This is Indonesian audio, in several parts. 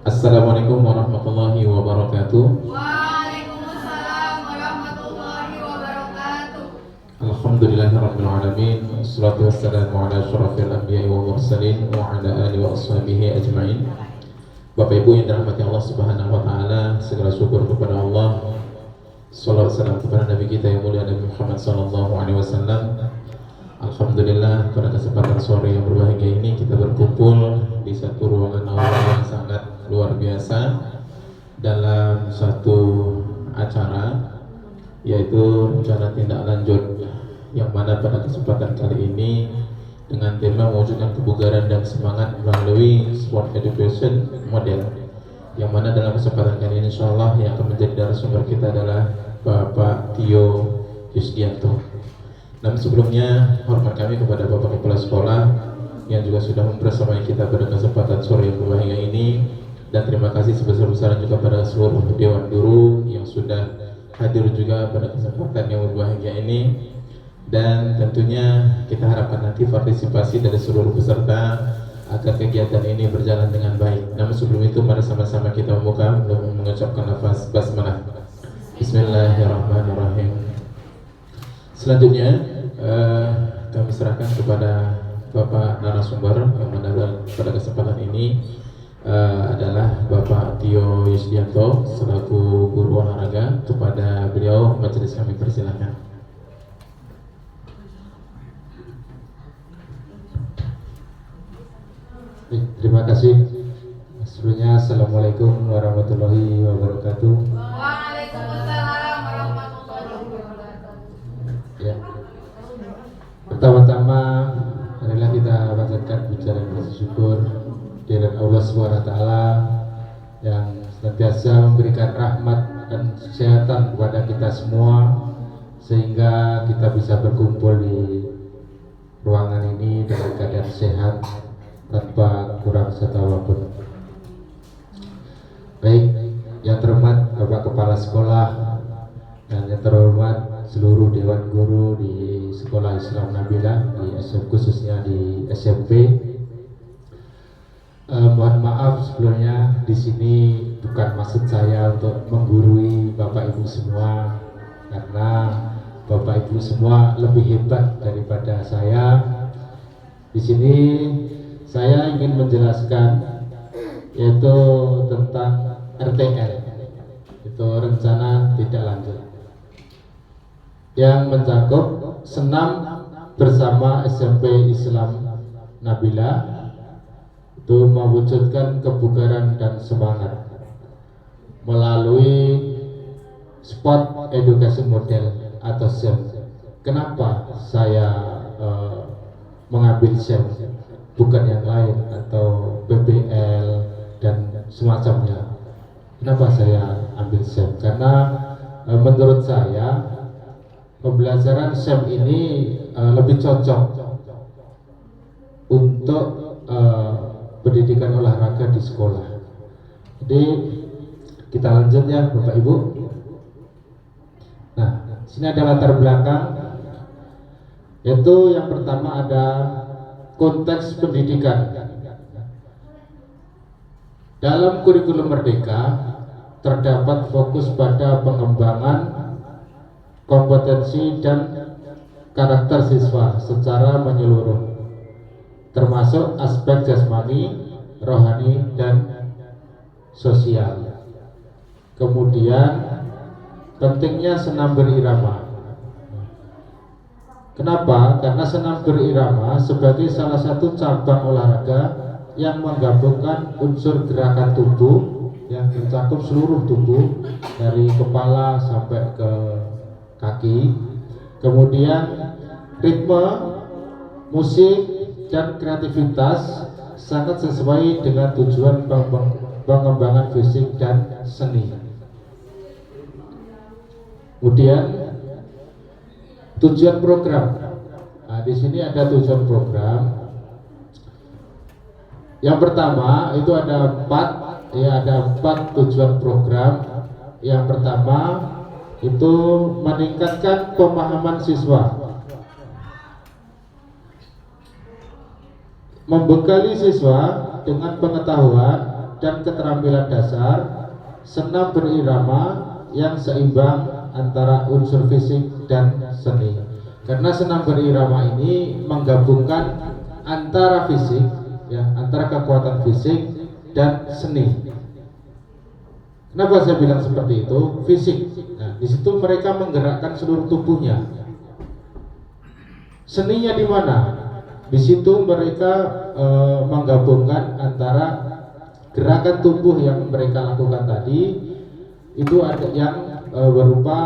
Assalamualaikum warahmatullahi wabarakatuh. Waalaikumsalam warahmatullahi wabarakatuh. Alhamdulillahirabbil alamin. Wassalatu wassalamu ala asyrafil anbiya'i wal mursalin wa ala alihi wa ashabihi ajmain. Bapak Ibu yang dirahmati Allah Subhanahu wa taala, segala syukur kepada Allah. Shalawat salam kepada Nabi kita yang mulia Nabi Muhammad sallallahu alaihi wasallam. Alhamdulillah, pada kesempatan sore yang berbahagia ini kita berkumpul di satu ruangan aula yang sangat luar biasa dalam satu acara, yaitu rencana tindak lanjut, yang mana pada kesempatan kali ini dengan tema mewujudkan kebugaran dan semangat melalui sport education model, yang mana dalam kesempatan kali ini insyaallah yang akan menjadi narasumber kita adalah Bapak Tio Yusdianto. Namun sebelumnya hormat kami kepada Bapak Kepala Sekolah yang juga sudah membersamai kita pada kesempatan sore yang berbahagia ini, dan terima kasih sebesar-besarnya juga pada seluruh Dewan Guru yang sudah hadir juga pada kesempatan yang berbahagia ini. Dan tentunya kita harapkan nanti partisipasi dari seluruh peserta agar kegiatan ini berjalan dengan baik. Namun sebelum itu mari sama-sama kita membuka untuk mengucapkan lafaz basmalah. Bismillahirrahmanirrahim. Selanjutnya kami serahkan kepada Bapak narasumber yang mana pada kesempatan ini adalah Bapak Tio Yusdianto selaku guru olahraga. Kepada beliau majelis kami persilakan. Terima kasih. Sebelumnya Assalamualaikum warahmatullahi wabarakatuh. Waalaikumsalam warahmatullahi wabarakatuh. Ya. Pertama-tama marilah kita panjatkan puja dan rasa syukur kehadirat Allah SWT yang senantiasa memberikan rahmat dan kesehatan kepada kita semua, sehingga kita bisa berkumpul di ruangan ini dalam keadaan sehat tanpa kurang satu apapun. Baik, yang terhormat Bapak Kepala Sekolah dan yang terhormat seluruh Dewan Guru di Sekolah Islam Nabilah di SMP, khususnya di SMP. Mohon maaf sebelumnya, di sini bukan maksud saya untuk menggurui Bapak Ibu semua, karena Bapak Ibu semua lebih hebat daripada saya. Di sini saya ingin menjelaskan yaitu tentang RTL, itu rencana tidak lanjut, yang mencakup senam bersama SMP Islam Nabilah, itu mewujudkan kebugaran dan semangat melalui sport education model atau SEM. Kenapa saya mengambil SEM, bukan yang lain atau BBL dan semacamnya? Kenapa saya ambil SEM? Karena menurut saya pembelajaran SEM ini lebih cocok untuk pendidikan olahraga di sekolah. Jadi kita lanjut ya Bapak Ibu. Nah, sini ada latar belakang, yaitu yang pertama ada konteks pendidikan. Dalam kurikulum Merdeka terdapat fokus pada pengembangan kompetensi dan karakter siswa secara menyeluruh, termasuk aspek jasmani, rohani, dan sosial. Kemudian pentingnya senam berirama. Kenapa? Karena senam berirama sebagai salah satu cabang olahraga yang menggabungkan unsur gerakan tubuh yang mencakup seluruh tubuh dari kepala sampai ke kaki. Kemudian ritme, musik, dan kreativitas sangat sesuai dengan tujuan pengembangan fisik dan seni. Kemudian tujuan program. Nah, di sini ada tujuan program. Yang pertama itu ada empat tujuan program. Yang pertama itu meningkatkan pemahaman siswa. membekali siswa dengan pengetahuan dan keterampilan dasar senam berirama yang seimbang antara unsur fisik dan seni. Karena senam berirama ini menggabungkan antara fisik, ya, antara kekuatan fisik dan seni. Kenapa saya bilang seperti itu? Fisik. Nah, di situ mereka menggerakkan seluruh tubuhnya. Seninya di mana? Di situ mereka menggabungkan antara gerakan tubuh yang mereka lakukan tadi, itu ada yang berupa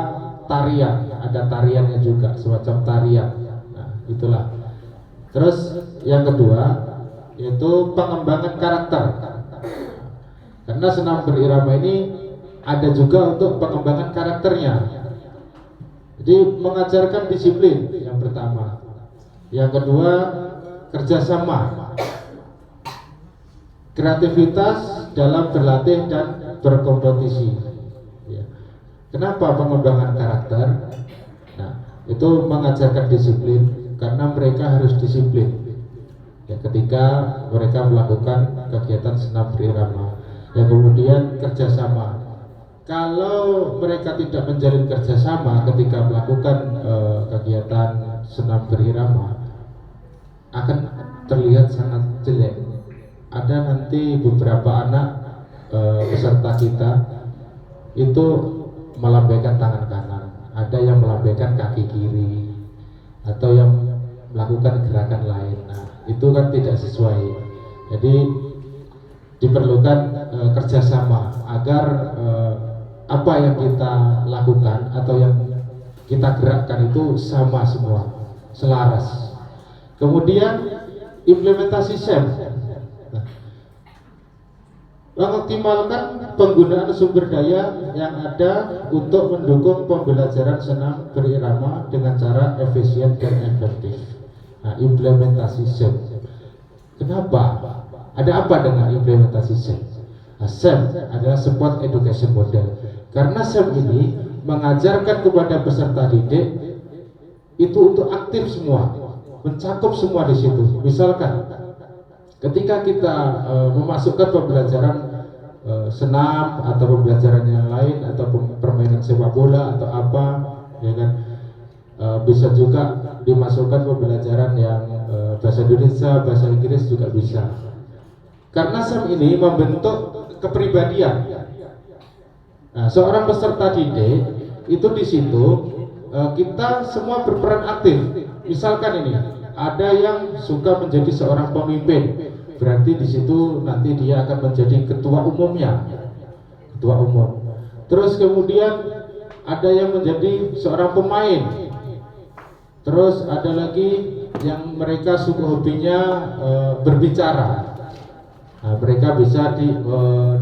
tarian, ada tariannya juga, semacam tarian. Nah, itulah. Terus yang kedua yaitu pengembangan karakter. Karena senam berirama ini ada juga untuk pengembangan karakternya. Jadi mengajarkan disiplin yang pertama. Yang kedua, kerjasama, kreativitas dalam berlatih dan berkompetisi. Ya. Kenapa pengembangan karakter? Nah, itu mengajarkan disiplin karena mereka harus disiplin. Ya, ketika mereka melakukan kegiatan senam berirama. Yang kemudian kerjasama. Kalau mereka tidak menjalin kerjasama ketika melakukan kegiatan senam berirama, akan terlihat sangat jelek. Ada nanti beberapa anak peserta kita itu melambaikan tangan kanan, ada yang melambaikan kaki kiri, atau yang melakukan gerakan lain. Nah, itu kan tidak sesuai. Jadi diperlukan kerjasama agar apa yang kita lakukan atau yang kita gerakkan itu sama semua, selaras. Kemudian implementasi SEM. Mengoptimalkan penggunaan sumber daya yang ada untuk mendukung pembelajaran senam berirama dengan cara efisien dan efektif. Nah, implementasi SEM. Kenapa? Ada apa dengan implementasi SEM? Nah, SEM adalah Sport Education Model. Karena SEM ini mengajarkan kepada peserta didik itu untuk aktif semua, mencakup semua di situ. Misalkan ketika kita memasukkan pembelajaran senam atau pembelajaran yang lain atau permainan sepak bola atau apa, ya kan, bisa juga dimasukkan pembelajaran yang bahasa Indonesia, bahasa Inggris juga bisa. Karena SEM ini membentuk kepribadian. Nah, seorang peserta didik itu di situ kita semua berperan aktif. Misalkan ini ada yang suka menjadi seorang pemimpin, berarti di situ nanti dia akan menjadi ketua umumnya, ketua umum. Terus kemudian ada yang menjadi seorang pemain. Terus ada lagi yang mereka suka hobinya berbicara. Nah, mereka bisa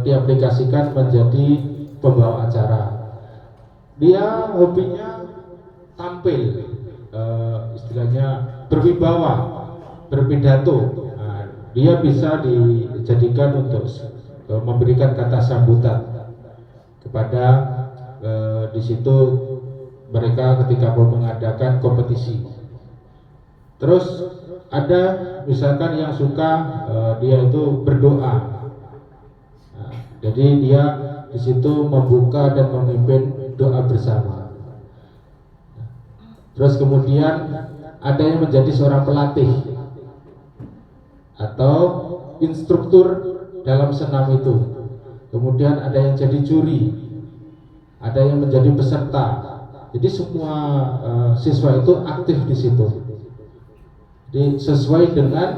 diaplikasikan menjadi pembawa acara. Dia hobinya tampil, istilahnya berwibawa, berpidato. Nah, dia bisa dijadikan untuk memberikan kata sambutan kepada di situ mereka ketika mau mengadakan kompetisi. Terus ada misalkan yang suka dia itu berdoa. Nah, jadi dia di situ membuka dan memimpin doa bersama. Terus kemudian ada yang menjadi seorang pelatih atau instruktur dalam senam itu. Kemudian ada yang jadi juri, ada yang menjadi peserta. Jadi semua siswa itu aktif di situ. Jadi sesuai dengan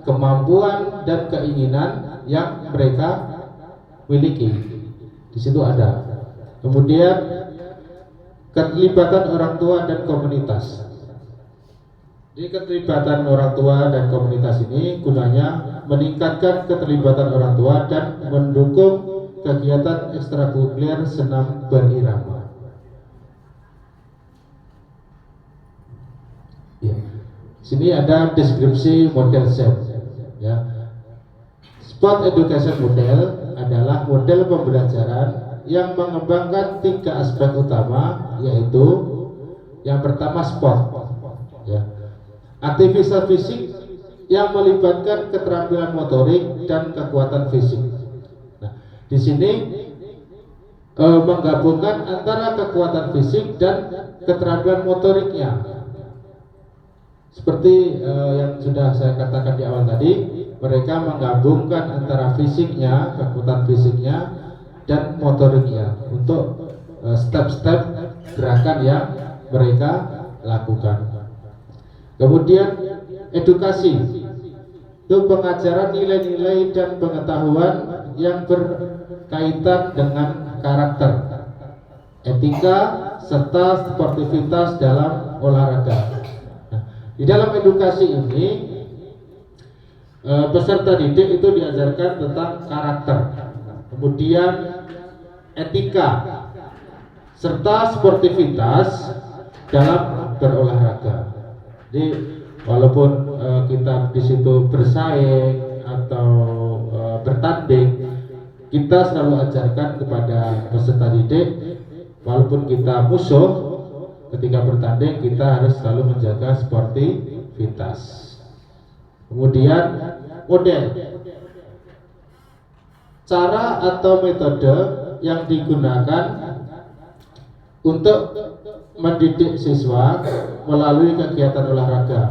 kemampuan dan keinginan yang mereka miliki. Di situ ada. Kemudian keterlibatan orang tua dan komunitas. Jadi keterlibatan orang tua dan komunitas ini gunanya meningkatkan keterlibatan orang tua dan mendukung kegiatan ekstrakurikuler senam berirama. Ya. Sini ada deskripsi model SEM. Ya. Sport Education Model adalah model pembelajaran yang mengembangkan 3 aspek utama, yaitu yang pertama sport, ya, aktivitas fisik yang melibatkan keterampilan motorik dan kekuatan fisik. Nah, di sini menggabungkan antara kekuatan fisik dan keterampilan motoriknya. Seperti yang sudah saya katakan di awal tadi, mereka menggabungkan antara fisiknya, kekuatan fisiknya dan motoriknya untuk step-step gerakan yang mereka lakukan. Kemudian edukasi, itu pengajaran nilai-nilai dan pengetahuan yang berkaitan dengan karakter, etika, serta sportivitas dalam olahraga. Nah, di dalam edukasi ini peserta didik itu diajarkan tentang karakter, kemudian etika, serta sportivitas dalam berolahraga. Jadi walaupun kita di situ bersaing atau bertanding, kita selalu ajarkan kepada peserta didik, walaupun kita musuh, ketika bertanding kita harus selalu menjaga sportivitas. Kemudian model, cara atau metode yang digunakan untuk mendidik siswa melalui kegiatan olahraga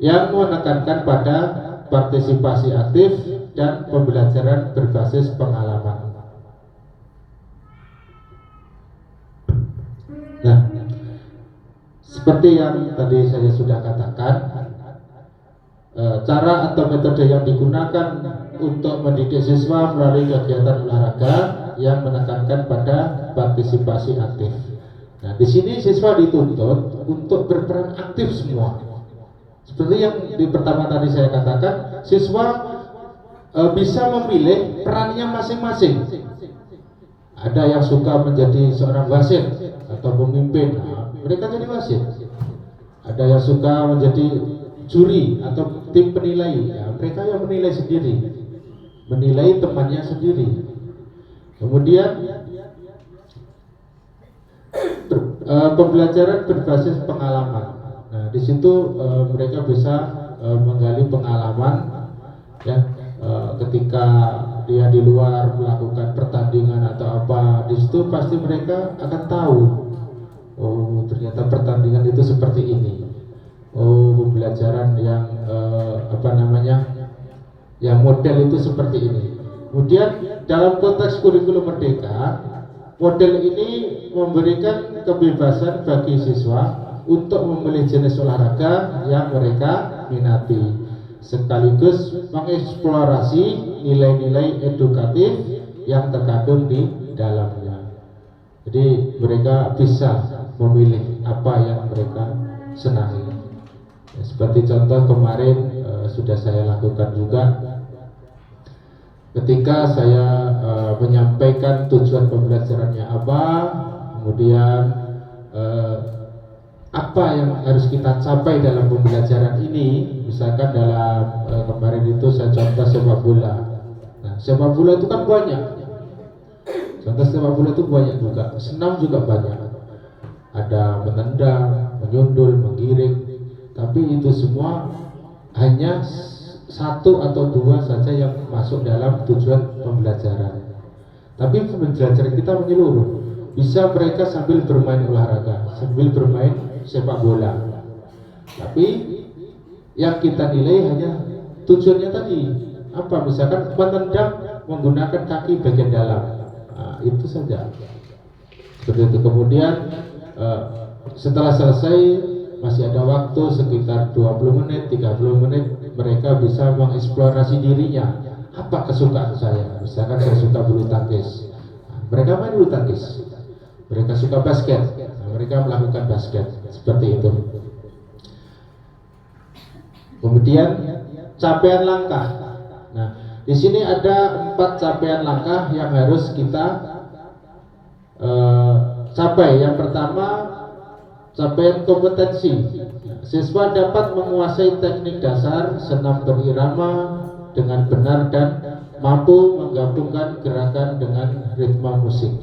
yang menekankan pada partisipasi aktif dan pembelajaran berbasis pengalaman. Nah, seperti yang tadi saya sudah katakan, cara atau metode yang digunakan untuk mendidik siswa melalui kegiatan olahraga yang menekankan pada partisipasi aktif. Nah, di sini siswa dituntut untuk berperan aktif semua. Seperti yang di pertama tadi saya katakan, siswa bisa memilih perannya masing-masing. Ada yang suka menjadi seorang wasit atau pemimpin, nah, mereka jadi wasit. Ada yang suka menjadi juri atau tim penilai, ya, mereka yang menilai sendiri, menilai temannya sendiri. Kemudian pembelajaran berbasis pengalaman. Nah, di situ mereka bisa menggali pengalaman, ya, ketika dia di luar melakukan pertandingan atau apa, di situ pasti mereka akan tahu, oh ternyata pertandingan itu seperti ini. Oh, pembelajaran yang yang model itu seperti ini. Kemudian dalam konteks kurikulum merdeka, model ini memberikan kebebasan bagi siswa untuk memilih jenis olahraga yang mereka minati, sekaligus mengeksplorasi nilai-nilai edukatif yang terkandung di dalamnya. Jadi mereka bisa memilih apa yang mereka senangi. Ya, seperti contoh kemarin sudah saya lakukan juga, ketika saya menyampaikan tujuan pembelajarannya apa, kemudian apa yang harus kita capai dalam pembelajaran ini. Misalkan dalam kemarin itu saya contoh sepak bola. Nah, sepak bola itu kan banyak. Contoh sepak bola itu banyak juga. Senam juga banyak. Ada menendang, menyundul, menggiring. Tapi itu semua hanya satu atau dua saja yang masuk dalam tujuan pembelajaran. Tapi pembelajaran kita menyeluruh. Bisa mereka sambil bermain olahraga, sambil bermain sepak bola. Tapi yang kita nilai hanya tujuannya tadi apa, misalkan menendang menggunakan kaki bagian dalam, nah, itu saja. Seperti itu. Kemudian setelah selesai masih ada waktu sekitar 20 menit, 30 menit, mereka bisa mengeksplorasi dirinya. Apa kesukaan saya? Misalkan saya suka bulu tangkis, nah, mereka main bulu tangkis. Mereka suka basket, nah, mereka melakukan basket, seperti itu. Kemudian capaian langkah. Nah, di sini ada 4 capaian langkah yang harus kita capai. Yang pertama, capaian kompetensi. Siswa dapat menguasai teknik dasar senam berirama dengan benar dan mampu menggabungkan gerakan dengan ritme musik.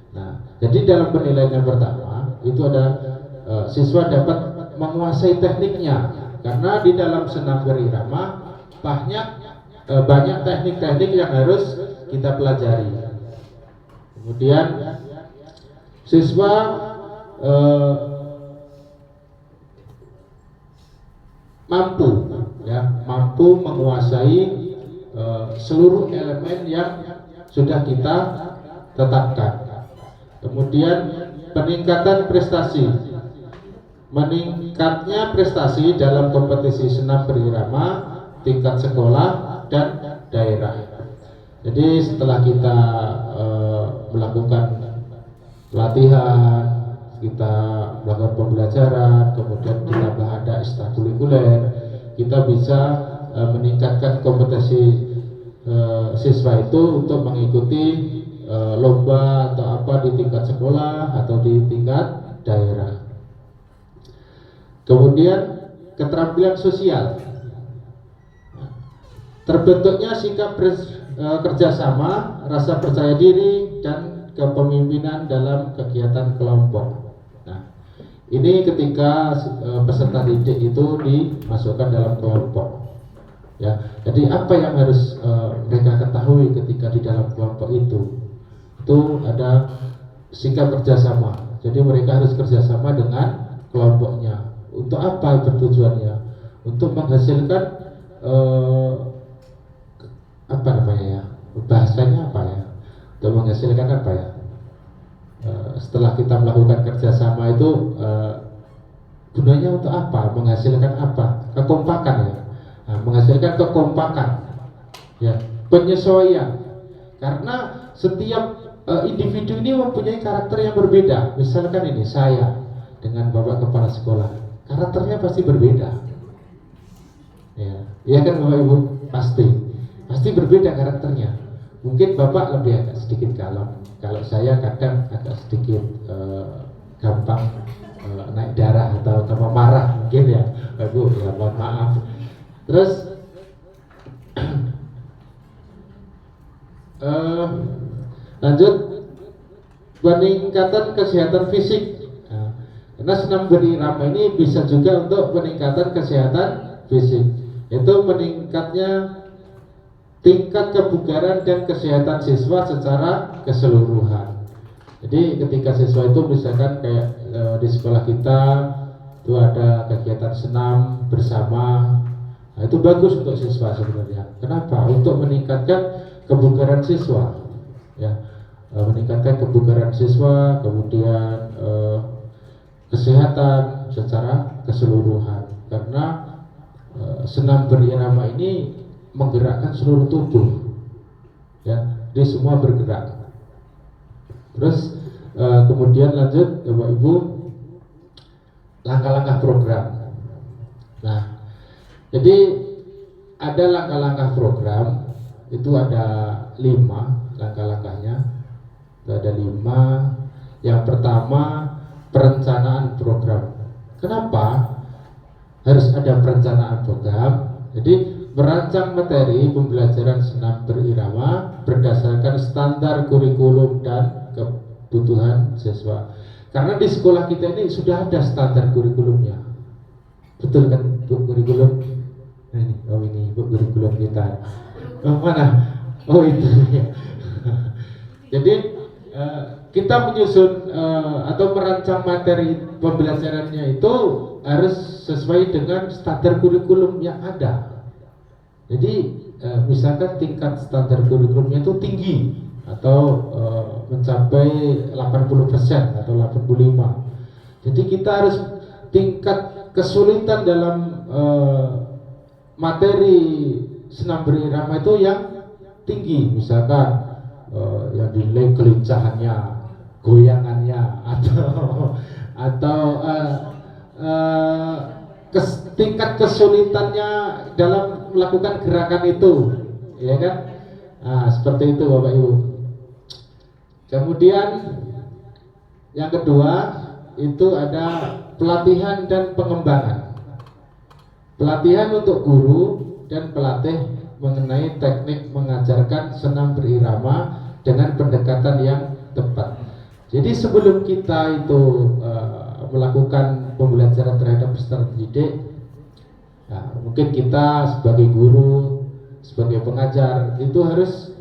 Nah, jadi dalam penilaian yang pertama itu ada siswa dapat menguasai tekniknya. karena di dalam senam berirama banyak teknik-teknik yang harus kita pelajari. Kemudian siswa mampu menguasai seluruh elemen yang sudah kita tetapkan. Kemudian peningkatan prestasi, meningkatnya prestasi dalam kompetisi senam berirama tingkat sekolah dan daerah. Jadi setelah kita melakukan pelatihan, kita melakukan pembelajaran, kemudian ditambah ada ekstrakurikuler, kita bisa meningkatkan kompetensi siswa itu untuk mengikuti lomba atau apa di tingkat sekolah atau di tingkat daerah. Kemudian keterampilan sosial, terbentuknya sikap kerjasama, rasa percaya diri, dan kepemimpinan dalam kegiatan kelompok. Nah, ini ketika peserta didik itu dimasukkan dalam kelompok. Ya, jadi apa yang harus mereka ketahui ketika di dalam kelompok itu ada sikap kerjasama. Jadi mereka harus kerjasama dengan kelompoknya. Untuk apa bertujuannya? Untuk menghasilkan apa namanya ya? Bahasanya apa ya? Untuk menghasilkan apa ya? Setelah kita melakukan kerjasama itu gunanya untuk apa? Menghasilkan apa? Kekompakan ya. Nah, menghasilkan kekompakan, ya, penyesuaian. Karena setiap individu ini mempunyai karakter yang berbeda. Misalkan ini saya dengan bapak kepala sekolah, karakternya pasti berbeda. Ya, iya kan bapak ibu? Pasti berbeda karakternya. Mungkin bapak lebih agak sedikit kalem. Kalau saya kadang agak sedikit gampang naik darah atau tambah marah mungkin ya, ibu. Ya mohon maaf. Terus lanjut, peningkatan kesehatan fisik. Nah, karena senam berirama ini bisa juga untuk peningkatan kesehatan fisik, yaitu meningkatnya tingkat kebugaran dan kesehatan siswa secara keseluruhan. Jadi ketika siswa itu misalkan kayak di sekolah kita itu ada kegiatan senam bersama. Nah, itu bagus untuk siswa sebenarnya. Kenapa? Untuk meningkatkan kebugaran siswa, ya, meningkatkan kebugaran siswa, kemudian kesehatan secara keseluruhan. Karena senam berirama ini menggerakkan seluruh tubuh, ya, jadi semua bergerak. Terus kemudian lanjut, Bapak Ibu, langkah-langkah program. Nah, jadi ada langkah-langkah program, itu ada 5 langkah-langkahnya. Itu ada 5. Yang pertama, perencanaan program. Kenapa harus ada perencanaan program? Jadi merancang materi pembelajaran senam berirama berdasarkan standar kurikulum dan kebutuhan siswa. Karena di sekolah kita ini sudah ada standar kurikulumnya. Betul kan, Bu, kurikulum? Nah, ini Bu, kurikulum kita. Mana? Oh itu ya. Jadi kita menyusun atau merancang materi pembelajarannya itu harus sesuai dengan standar kurikulum yang ada. Jadi misalkan tingkat standar kurikulumnya itu tinggi atau mencapai 80% atau 85. Jadi kita harus tingkat kesulitan dalam materi senam berirama itu yang tinggi, misalkan yang dinilai kelincahannya, goyangannya, atau tingkat kesulitannya dalam melakukan gerakan itu, ya kan? Nah, seperti itu Bapak Ibu. Kemudian yang kedua itu ada pelatihan dan pengembangan. Pelatihan untuk guru dan pelatih mengenai teknik mengajarkan senam berirama dengan pendekatan yang tepat. Jadi sebelum kita itu melakukan pembelajaran terhadap peserta didik, Nah, mungkin kita sebagai guru, sebagai pengajar itu harus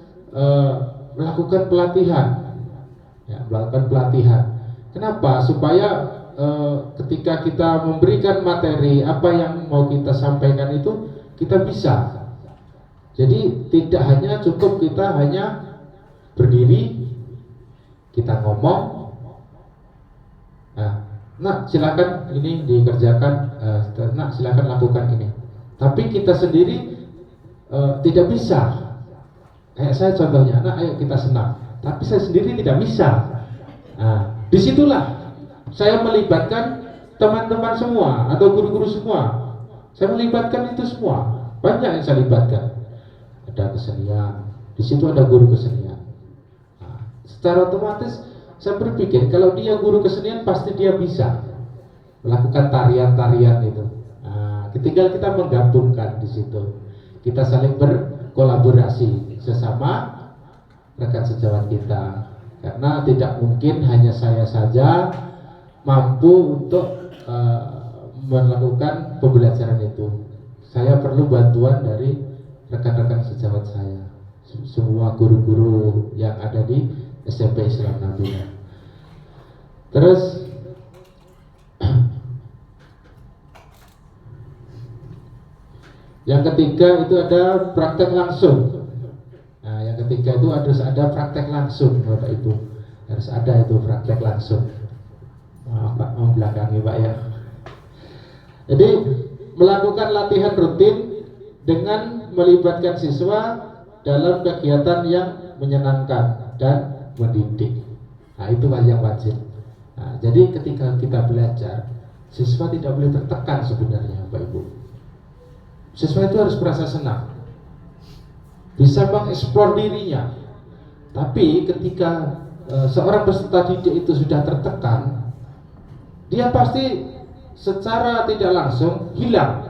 melakukan pelatihan, ya, melakukan pelatihan. Kenapa? Supaya ketika kita memberikan materi apa yang mau kita sampaikan itu kita bisa. Jadi tidak hanya cukup kita hanya berdiri, kita ngomong, nah silakan ini dikerjakan, nah silakan lakukan ini. Tapi kita sendiri tidak bisa. Kayak saya contohnya, nah ayo kita senam. Tapi saya sendiri tidak bisa. Nah, disitulah saya melibatkan teman-teman semua atau guru-guru semua. Saya melibatkan itu semua. Banyak yang saya libatkan. Ada kesenian, di situ ada guru kesenian. Nah, secara otomatis saya berpikir kalau dia guru kesenian pasti dia bisa melakukan tarian-tarian itu. Nah, tinggal kita menggabungkan di situ. Kita saling berkolaborasi sesama rekan sejawat kita. Karena tidak mungkin hanya saya saja mampu untuk melakukan pembelajaran itu. Saya perlu bantuan dari rekan-rekan sejawat saya, semua guru-guru yang ada di SMP Islam Nabila. Terus yang ketiga itu ada praktek langsung. Nah, yang ketiga itu harus ada praktek langsung, Bapak Ibu. Harus ada itu praktek langsung. Maaf Pak, membelakangi Pak ya. Jadi melakukan latihan rutin dengan melibatkan siswa dalam kegiatan yang menyenangkan dan mendidik. Nah, itu yang wajib. Nah, jadi ketika kita belajar, siswa tidak boleh tertekan sebenarnya, Bapak Ibu. Siswa itu harus merasa senang, bisa mengeksplor dirinya. Tapi ketika seorang peserta didik itu sudah tertekan, dia pasti secara tidak langsung hilang.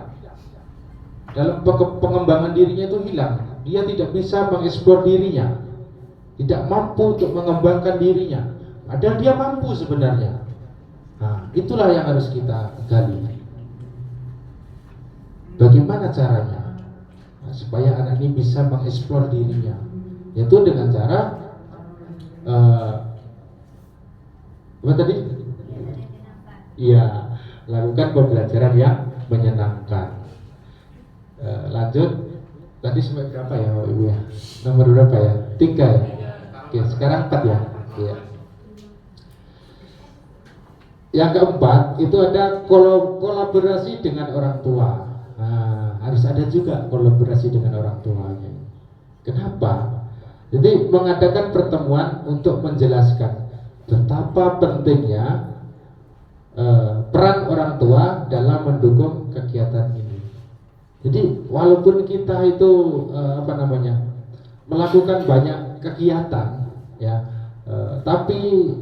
Dalam pengembangan dirinya itu hilang. Dia tidak bisa mengeksplor dirinya, tidak mampu untuk mengembangkan dirinya. Padahal dia mampu sebenarnya. Nah, itulah yang harus kita gali. Bagaimana caranya? Nah, supaya anak ini bisa mengeksplor dirinya, yaitu dengan cara apa tadi? Iya, lakukan pembelajaran yang menyenangkan. Lanjut, tadi sampai berapa ya Bapak Ibu ya? Nomor berapa ya? 3 ya? Oke, sekarang 4 ya? Iya. Yang keempat itu ada kolaborasi dengan orang tua. Nah, harus ada juga kolaborasi dengan orang tuanya. Kenapa? Jadi mengadakan pertemuan untuk menjelaskan betapa pentingnya peran orang tua dalam mendukung kegiatan ini. Jadi walaupun kita itu melakukan banyak kegiatan, ya, tapi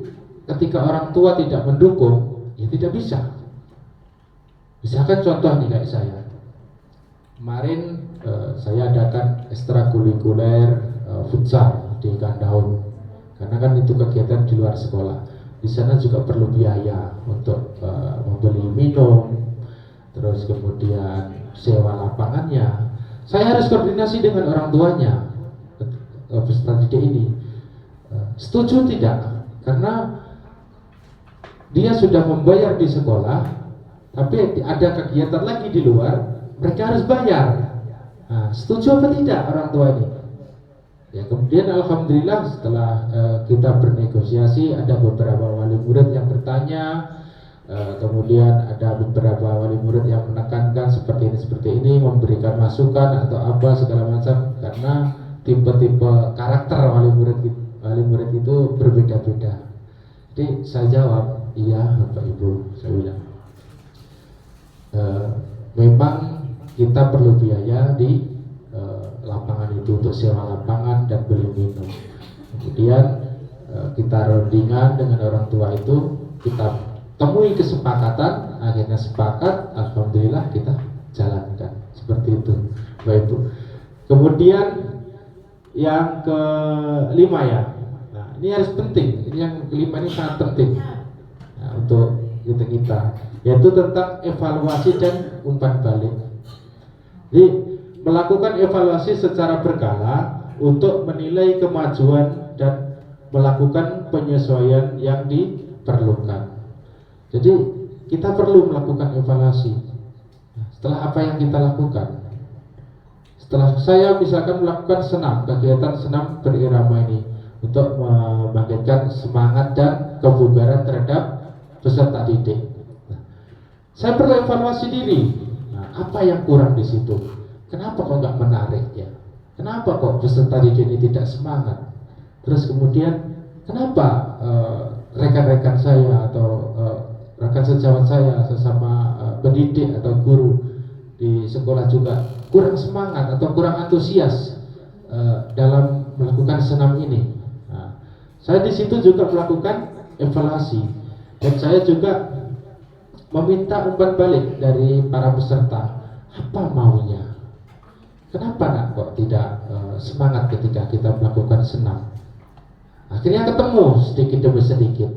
ketika orang tua tidak mendukung, ya tidak bisa. Misalkan contoh nih kayak saya, kemarin saya adakan ekstrakurikuler futsal di Kandaun, karena kan itu kegiatan di luar sekolah. Di sana juga perlu biaya untuk membeli minum, terus kemudian sewa lapangannya. Saya harus koordinasi dengan orang tuanya peserta didik ini. Setuju tidak? Karena dia sudah membayar di sekolah, tapi ada kegiatan lagi di luar, mereka harus bayar. Nah, setuju apa tidak orang tua ini? Ya, kemudian alhamdulillah setelah kita bernegosiasi, ada beberapa wali murid yang bertanya. Kemudian ada beberapa wali murid yang menekankan seperti ini, memberikan masukan atau apa segala macam, karena tipe-tipe karakter wali murid itu berbeda-beda. Jadi saya jawab, iya Bapak Ibu, saya bilang memang kita perlu biaya di lapangan itu untuk sewa lapangan dan beli minum. Kemudian kita rundingan dengan orang tua itu, kita temui kesepakatan, akhirnya sepakat, alhamdulillah kita jalankan seperti itu, Bapak Ibu. Kemudian yang kelima ya, nah ini harus penting, ini yang kelima ini sangat penting untuk kita, yaitu tentang evaluasi dan umpan balik. Jadi melakukan evaluasi secara berkala untuk menilai kemajuan dan melakukan penyesuaian yang diperlukan. Jadi kita perlu melakukan evaluasi. Setelah apa yang kita lakukan, setelah saya misalkan melakukan kegiatan senam berirama ini untuk membangkitkan semangat dan kebugaran terhadap peserta didik, saya perlu evaluasi diri. Apa yang kurang di situ? Kenapa kok nggak menarik ya? Kenapa kok peserta didik ini tidak semangat? Terus kemudian kenapa rekan-rekan saya atau rekan sejawat saya sesama pendidik atau guru di sekolah juga kurang semangat atau kurang antusias dalam melakukan senam ini? Nah, saya di situ juga melakukan evaluasi dan saya juga meminta umpan balik dari para peserta. Apa maunya? Kenapa nak kok tidak semangat ketika kita melakukan senam? Akhirnya ketemu sedikit demi sedikit.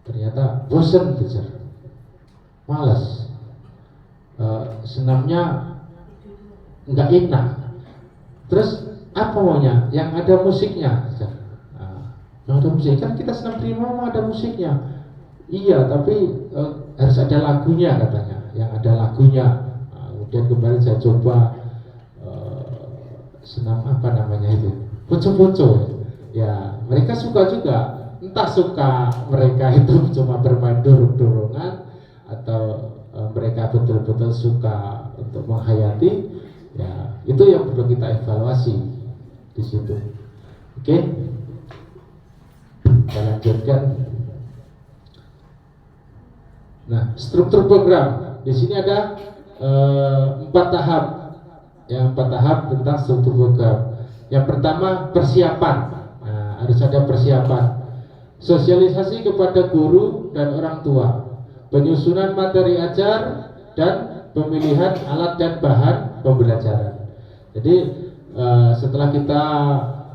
Ternyata bosan, teacher, malas, senamnya nggak enak. Terus apa maunya? Yang ada musiknya, teacher. Yang ada musik kan kita senam prima ada musiknya. Iya, tapi harus ada lagunya katanya. Yang ada lagunya. Kemudian kemarin saya coba senam apa namanya itu, poco-poco. Ya, mereka suka juga. Entah suka mereka itu cuma bermain dorong-dorongan atau mereka betul-betul suka untuk menghayati. Ya, itu yang perlu kita evaluasi di situ. Oke, kita lanjutkan. Nah, struktur program di sini ada 4 tahap. Ya, 4 tahap tentang struktur program. Yang pertama persiapan. Nah, harus ada persiapan. Sosialisasi kepada guru dan orang tua, penyusunan materi ajar, dan pemilihan alat dan bahan pembelajaran. Jadi setelah kita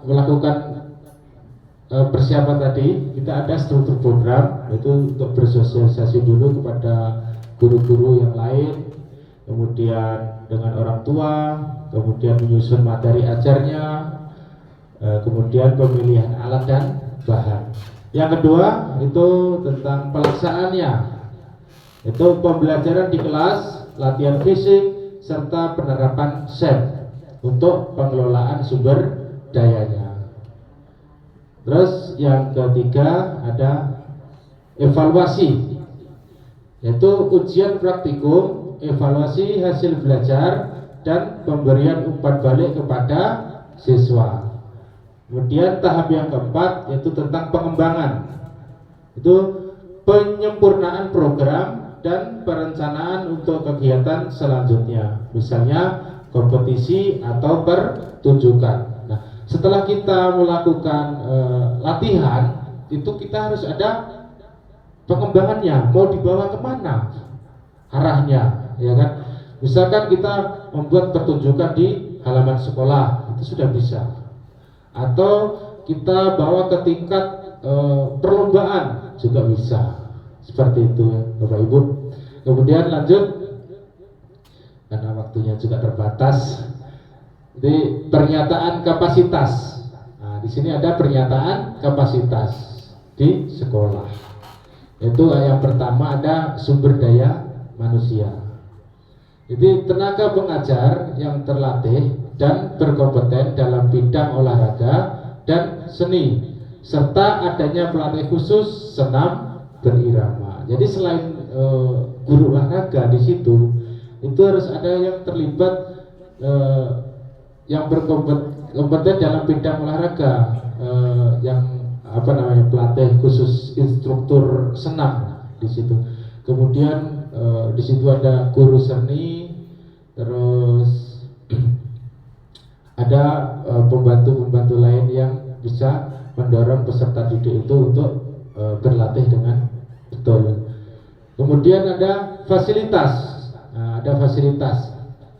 melakukan persiapan tadi, kita ada struktur program, yaitu untuk bersosialisasi dulu kepada guru-guru yang lain, kemudian dengan orang tua, kemudian menyusun materi ajarnya, kemudian pemilihan alat dan bahan. Yang kedua itu tentang pelaksanaannya, itu pembelajaran di kelas, latihan fisik, serta penerapan SEM untuk pengelolaan sumber dayanya. Terus yang ketiga ada evaluasi, yaitu ujian praktikum, evaluasi hasil belajar, dan pemberian umpan balik kepada siswa. Kemudian tahap yang keempat yaitu tentang pengembangan, itu penyempurnaan program dan perencanaan untuk kegiatan selanjutnya, misalnya kompetisi atau pertunjukan. Nah, setelah kita melakukan latihan, itu kita harus ada pengembangannya, mau dibawa kemana arahnya, ya kan? Misalkan kita membuat pertunjukan di halaman sekolah, itu sudah bisa. Atau kita bawa ke tingkat perlombaan juga bisa, seperti itu ya Bapak Ibu. Kemudian lanjut, karena waktunya juga terbatas, di pernyataan kapasitas. Nah, di sini ada pernyataan kapasitas di sekolah. Itu yang pertama ada sumber daya manusia. Jadi tenaga pengajar yang terlatih dan berkompeten dalam bidang olahraga dan seni, serta adanya pelatih khusus senam berirama. Jadi selain guru olahraga di situ, itu harus ada yang terlibat yang berkompeten dalam bidang olahraga, yang apa namanya, pelatih khusus instruktur senam di situ. Kemudian di situ ada guru seni, terus ada pembantu-pembantu lain yang bisa mendorong peserta didik itu untuk berlatih dengan betul. Kemudian ada fasilitas. Nah, ada fasilitas.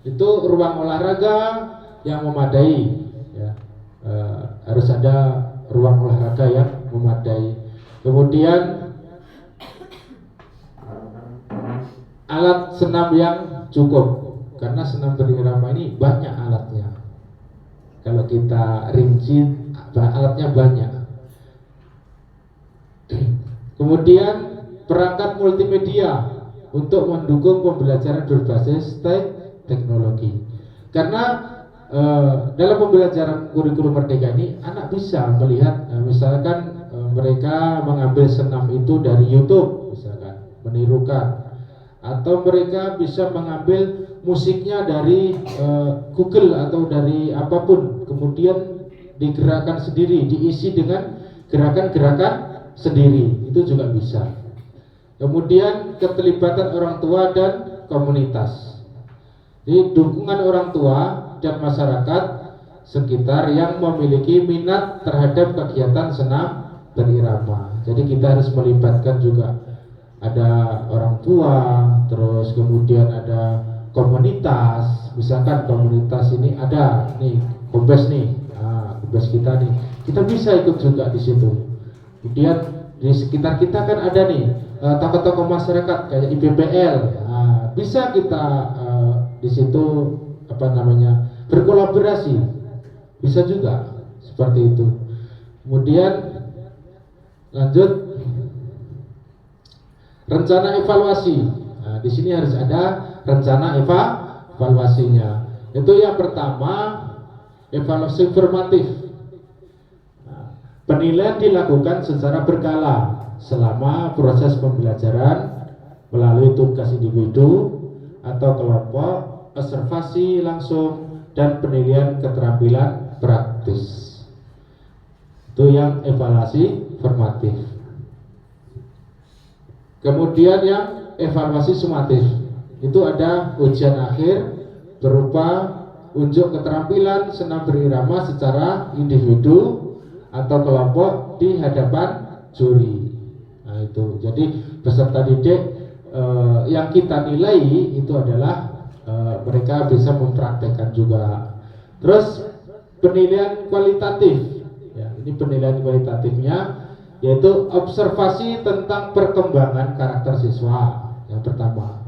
Itu ruang olahraga yang memadai, ya. Harus ada ruang olahraga yang memadai. Kemudian alat senam yang cukup. karena senam berirama ini banyak alatnya. Kalau kita rinci, alatnya banyak. Kemudian perangkat multimedia untuk mendukung pembelajaran berbasis teknologi. Karena dalam pembelajaran kurikulum Merdeka ini anak bisa melihat misalkan mereka mengambil senam itu dari YouTube misalkan, menirukan, atau mereka bisa mengambil musiknya dari Google atau dari apapun, kemudian digerakkan sendiri, diisi dengan gerakan-gerakan sendiri, itu juga bisa. Kemudian keterlibatan orang tua dan komunitas. Jadi dukungan orang tua dan masyarakat sekitar yang memiliki minat terhadap kegiatan senam berirama. Jadi kita harus melibatkan juga ada orang tua, terus kemudian ada komunitas. Misalkan komunitas ini ada nih Kombes nih, Kombes kita nih, kita bisa ikut juga di situ. Kemudian di sekitar kita kan ada nih tokoh-tokoh masyarakat kayak IBPL, bisa kita di situ berkolaborasi, bisa juga seperti itu. Kemudian lanjut rencana evaluasi. Nah, di sini harus ada rencana evaluasinya. Itu yang pertama, evaluasi formatif. Nah, penilaian dilakukan secara berkala selama proses pembelajaran melalui tugas individu atau kelompok, observasi langsung, dan penilaian keterampilan praktis. Itu yang evaluasi formatif. Kemudian yang evaluasi sumatif, itu ada ujian akhir berupa unjuk keterampilan senam berirama secara individu atau kelompok di hadapan juri. Nah itu, jadi peserta didik yang kita nilai itu adalah mereka bisa mempraktekkan juga. Terus penilaian kualitatif, ya, ini penilaian kualitatifnya yaitu observasi tentang perkembangan karakter siswa yang pertama.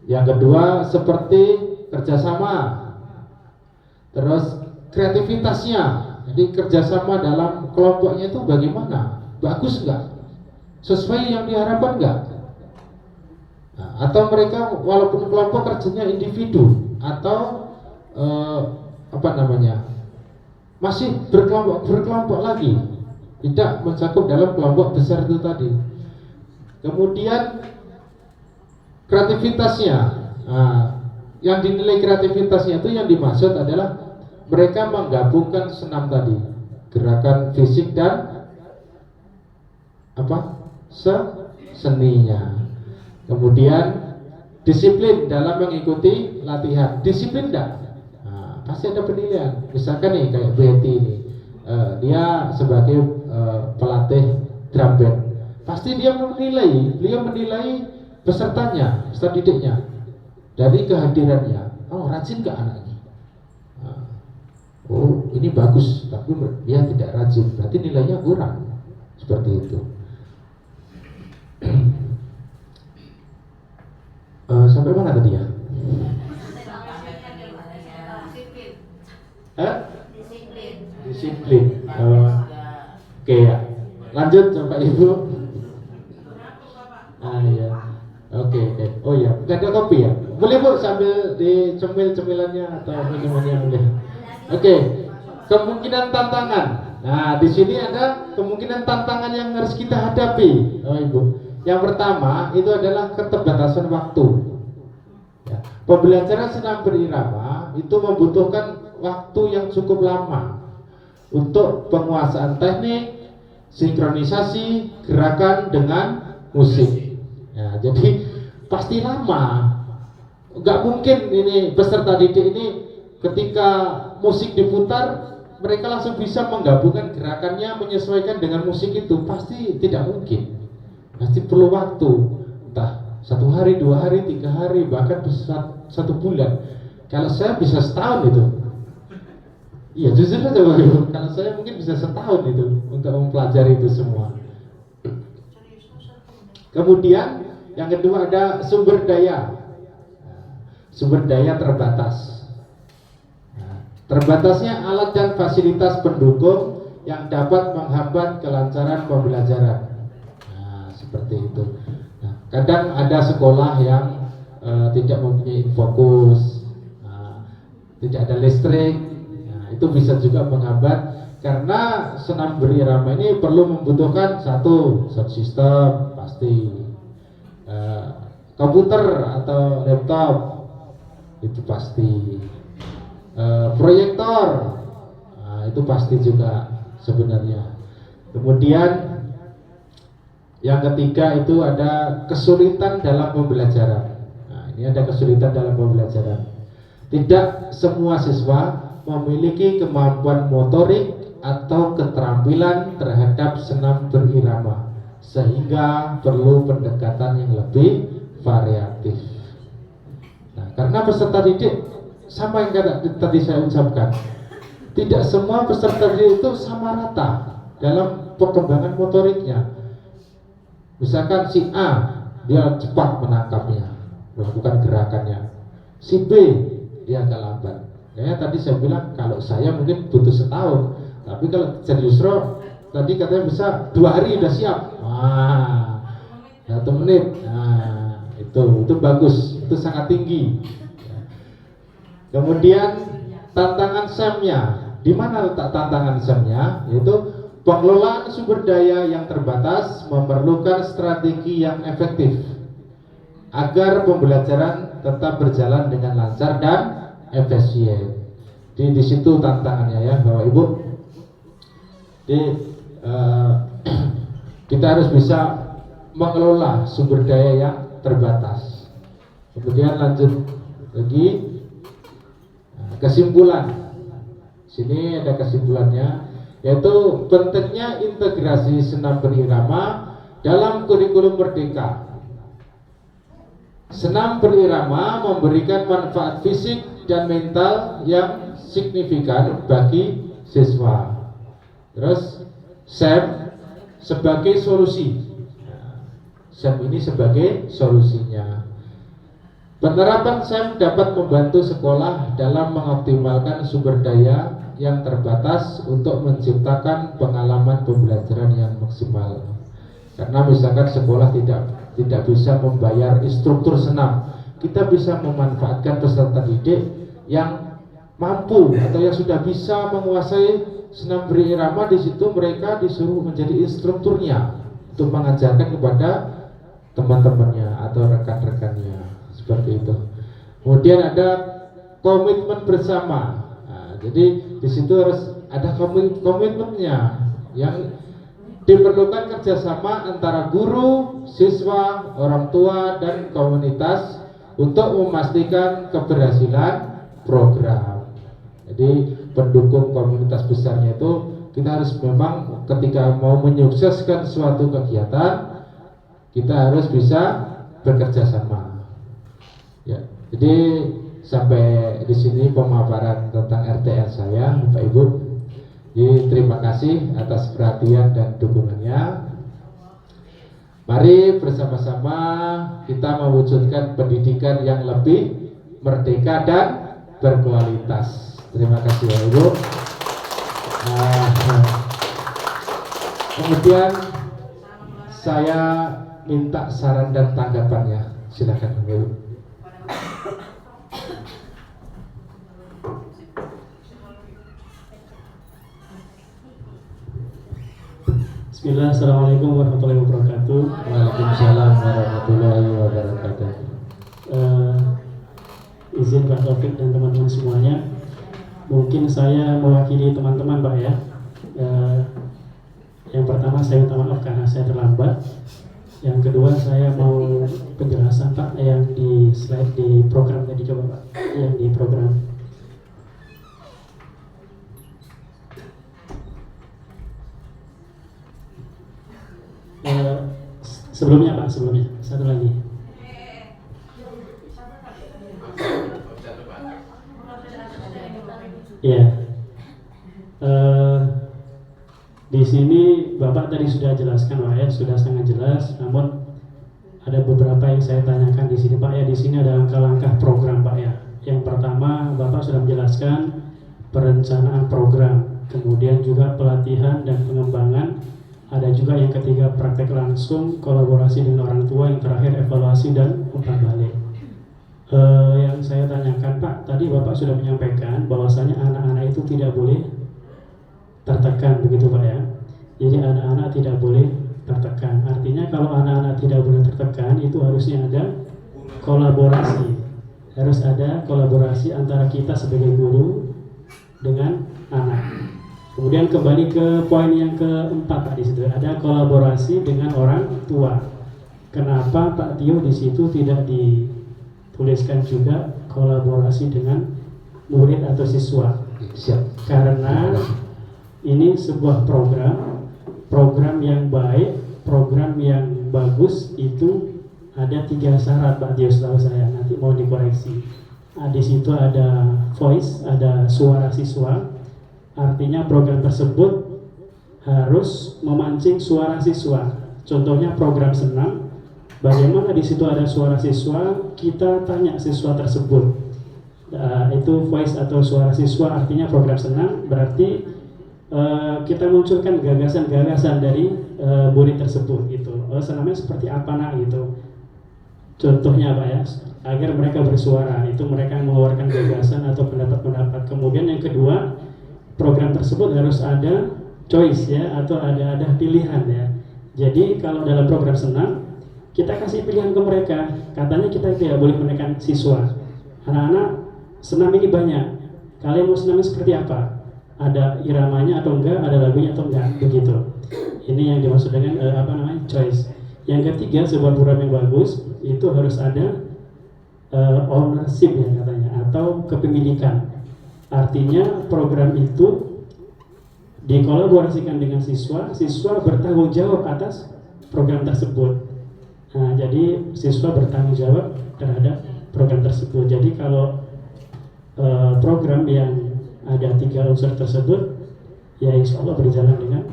Yang kedua seperti kerjasama, terus kreativitasnya, jadi kerjasama dalam kelompoknya itu bagaimana, bagus nggak, sesuai yang diharapkan nggak. Nah, atau mereka walaupun kelompok kerjanya individu atau masih berkelompok lagi, tidak mencakup dalam kelompok besar itu tadi. Kemudian kreativitasnya, yang dinilai kreativitasnya itu yang dimaksud adalah mereka menggabungkan senam tadi, gerakan fisik dan seninya. Kemudian disiplin dalam mengikuti latihan. Disiplin enggak? Pasti ada penilaian. Misalkan nih kayak Betty ini, dia sebagai pelatih drum band, pasti dia menilai pesertanya, peserta didiknya dari kehadirannya. Oh, rajin nggak anaknya? Oh, ini bagus, tapi dia tidak rajin, berarti nilainya kurang. Seperti itu. Sampai mana tadi ya? Disiplin. Oke ya. Lanjut Bapak Ibu. Ya. Oke. Oh ya, nggak ada kopi ya? Boleh Bu sambil dicemil cemilannya atau minumannya boleh. Oke. Kemungkinan tantangan. Nah, di sini ada kemungkinan tantangan yang harus kita hadapi, Bapak Ibu. Yang pertama itu adalah keterbatasan waktu. Ya. Pembelajaran senam berirama itu membutuhkan waktu yang cukup lama untuk penguasaan teknik, sinkronisasi gerakan dengan musik. Ya, jadi pasti lama. Nggak mungkin ini peserta didik ini ketika musik diputar mereka langsung bisa menggabungkan gerakannya menyesuaikan dengan musik itu, pasti tidak mungkin. Pasti perlu waktu, entah 1 hari, 2 hari, 3 hari, bahkan bisa 1 bulan. Kalau saya bisa setahun itu. Iya, jujur saja Bapak Ibu. Kalau saya mungkin bisa setahun itu untuk mempelajari itu semua. Kemudian yang kedua ada sumber daya. sumber daya terbatas. Nah, terbatasnya alat dan fasilitas pendukung yang dapat menghambat kelancaran pembelajaran. Nah, seperti itu. Nah, kadang ada sekolah yang tidak mempunyai fokus, tidak ada listrik. Nah, itu bisa juga menghambat, karena senam berirama ini perlu membutuhkan satu sound system pasti, komputer atau laptop itu pasti, proyektor, nah, itu pasti juga sebenarnya. Kemudian yang ketiga itu ada kesulitan dalam pembelajaran. Nah, ini ada kesulitan dalam pembelajaran. Tidak semua siswa memiliki kemampuan motorik atau keterampilan terhadap senam berirama, sehingga perlu pendekatan yang lebih variatif. Nah, karena peserta didik sama yang tadi saya ucapkan, tidak semua peserta didik itu sama rata dalam perkembangan motoriknya. Misalkan si A dia cepat menangkapnya, melakukan gerakannya, si B dia agak lambat. Kayaknya tadi saya bilang kalau saya mungkin butuh setahun, tapi kalau Yusro tadi katanya bisa 2 hari udah siap. Wah, 1 menit. Nah, itu bagus, itu sangat tinggi. Kemudian tantangan SEM-nya, di mana letak tantangan SEM-nya? Yaitu pengelolaan sumber daya yang terbatas memerlukan strategi yang efektif agar pembelajaran tetap berjalan dengan lancar dan efisien. Jadi di situ tantangannya ya, Bapak Ibu. Jadi kita harus bisa mengelola sumber daya yang terbatas. Kemudian lanjut lagi, kesimpulan. Sini ada kesimpulannya, yaitu pentingnya integrasi senam berirama dalam kurikulum merdeka. Senam berirama memberikan manfaat fisik dan mental yang signifikan bagi siswa. Terus SEM sebagai solusi. SEM ini sebagai solusinya. Penerapan SEM dapat membantu sekolah dalam mengoptimalkan sumber daya yang terbatas untuk menciptakan pengalaman pembelajaran yang maksimal. Karena misalkan sekolah tidak bisa membayar instruktur senam, kita bisa memanfaatkan peserta didik yang mampu atau yang sudah bisa menguasai senam berirama. Di situ mereka disuruh menjadi instrukturnya untuk mengajarkan kepada teman-temannya atau rekan-rekannya, seperti itu. Kemudian ada komitmen bersama. Nah, jadi di situ harus ada komitmennya, yang diperlukan kerjasama antara guru, siswa, orang tua, dan komunitas untuk memastikan keberhasilan program. Jadi pendukung komunitas besarnya itu kita harus memang ketika mau menyukseskan suatu kegiatan, kita harus bisa bekerja sama. Ya, jadi sampai di sini pemaparan tentang RTL saya, Bapak Ibu. Jadi terima kasih atas perhatian dan dukungannya. Mari bersama-sama kita mewujudkan pendidikan yang lebih merdeka dan berkualitas. Terima kasih Bapak Ibu. Kemudian saya minta saran dan tanggapannya. Silakan Bapak Ibu. Bismillah, Assalamualaikum warahmatullahi wabarakatuh. Waalaikumsalam warahmatullahi wabarakatuh. Izin Pak Taufik dan teman-teman semuanya, mungkin saya mewakili teman-teman Pak ya. Yang pertama saya minta maaf karena saya terlambat. Yang kedua saya mau penjelasan Pak yang di slide di program tadi, coba Pak, yang di program. Sebelumnya Pak, sebelumnya satu lagi. Ya, di sini Bapak tadi sudah jelaskan Pak ya, sudah sangat jelas. Namun ada beberapa yang saya tanyakan di sini Pak ya. Di sini ada langkah-langkah program Pak ya. Yang pertama Bapak sudah menjelaskan perencanaan program, kemudian juga pelatihan dan pengembangan. Ada juga yang ketiga praktek langsung, kolaborasi dengan orang tua, yang terakhir evaluasi dan umpan balik. Yang saya tanyakan Pak, tadi Bapak sudah menyampaikan bahwasanya anak-anak itu tidak boleh tertekan, begitu Pak ya. Jadi anak-anak tidak boleh tertekan. Artinya kalau anak-anak tidak boleh tertekan, itu harusnya ada kolaborasi. Harus ada kolaborasi antara kita sebagai guru dengan anak. Kemudian kembali ke poin yang keempat Pak, di situ ada kolaborasi dengan orang tua. Kenapa Pak Tio di situ tidak dituliskan juga kolaborasi dengan murid atau siswa? Siap. Karena ini sebuah program yang baik, program yang bagus itu ada 3 syarat Pak Tio, setahu saya, nanti mau dikoreksi. Di situ ada voice, ada suara siswa. Artinya program tersebut harus memancing suara siswa. Contohnya program senam, bagaimana di situ ada suara siswa, kita tanya siswa tersebut. Itu voice atau suara siswa, artinya program senam berarti kita munculkan gagasan-gagasan dari murid tersebut gitu. Senamnya seperti apa nak gitu. Contohnya Pak ya, agar mereka bersuara, itu mereka mengeluarkan gagasan atau pendapat-pendapat. Kemudian yang kedua, program tersebut harus ada choice ya, atau ada pilihan ya. Jadi kalau dalam program senam, kita kasih pilihan ke mereka. Katanya kita tidak boleh menekan siswa. Anak-anak, senam ini banyak. Kalian mau senamnya seperti apa? Ada iramanya atau enggak, ada lagunya atau enggak, begitu. Ini yang dimaksud dengan choice. Yang ketiga, sebuah program yang bagus itu harus ada ownership ya katanya, atau kepemilikan. Artinya program itu dikolaborasikan dengan siswa, siswa bertanggung jawab atas program tersebut. Nah, jadi siswa bertanggung jawab terhadap program tersebut. Jadi kalau program yang ada 3 unsur tersebut, ya insya Allah berjalan dengan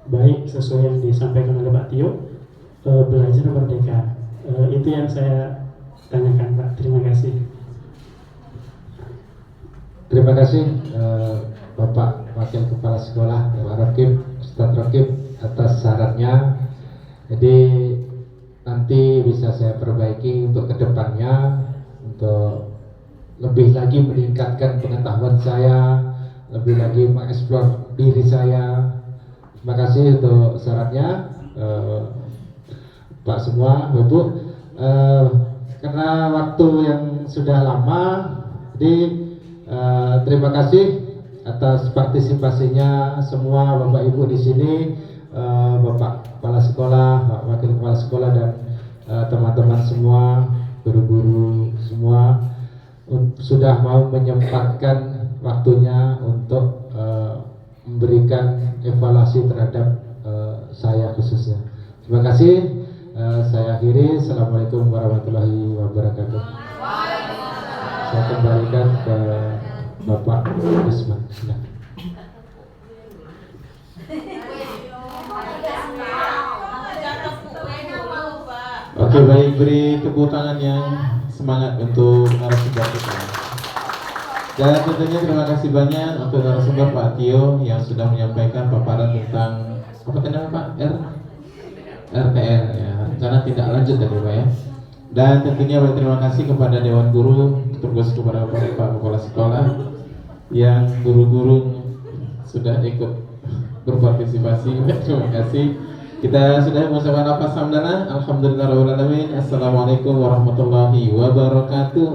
baik sesuai yang disampaikan oleh Pak Tio, belajar merdeka. Itu yang saya tanyakan Pak. Terima kasih. Terima kasih Bapak Wakil Kepala Sekolah Pak Rakib, Ustadz Rakib atas sarannya. Jadi nanti bisa saya perbaiki untuk kedepannya, untuk lebih lagi meningkatkan pengetahuan saya, lebih lagi mengeksplor diri saya. Terima kasih untuk sarannya Pak semua, Bapak. Karena waktu yang sudah lama, jadi terima kasih atas partisipasinya semua Bapak Ibu di sini, Bapak Kepala Sekolah, Pak Wakil Kepala Sekolah dan teman-teman semua, guru-guru semua sudah mau menyempatkan waktunya untuk memberikan evaluasi terhadap saya khususnya. Terima kasih. Saya akhiri. Assalamualaikum warahmatullahi wabarakatuh. Saya kembalikan ke Bapak Usman. Oke, baik, beri tepuk tangan yang semangat untuk narasumber kita. Dan tentunya terima kasih banyak untuk narasumber Pak Tio yang sudah menyampaikan paparan tentang apa tadi Pak? RTL ya, rencana tindak lanjut tadi Pak ya. Dan tentunya terima kasih kepada Dewan Guru, terus kepada Pak Kepala Sekolah yang guru-guru sudah ikut berpartisipasi. Terima kasih. Kita sudah mengucapkan lafaz hamdalah. Alhamdulillahirabbil alamin. Assalamualaikum warahmatullahi wabarakatuh.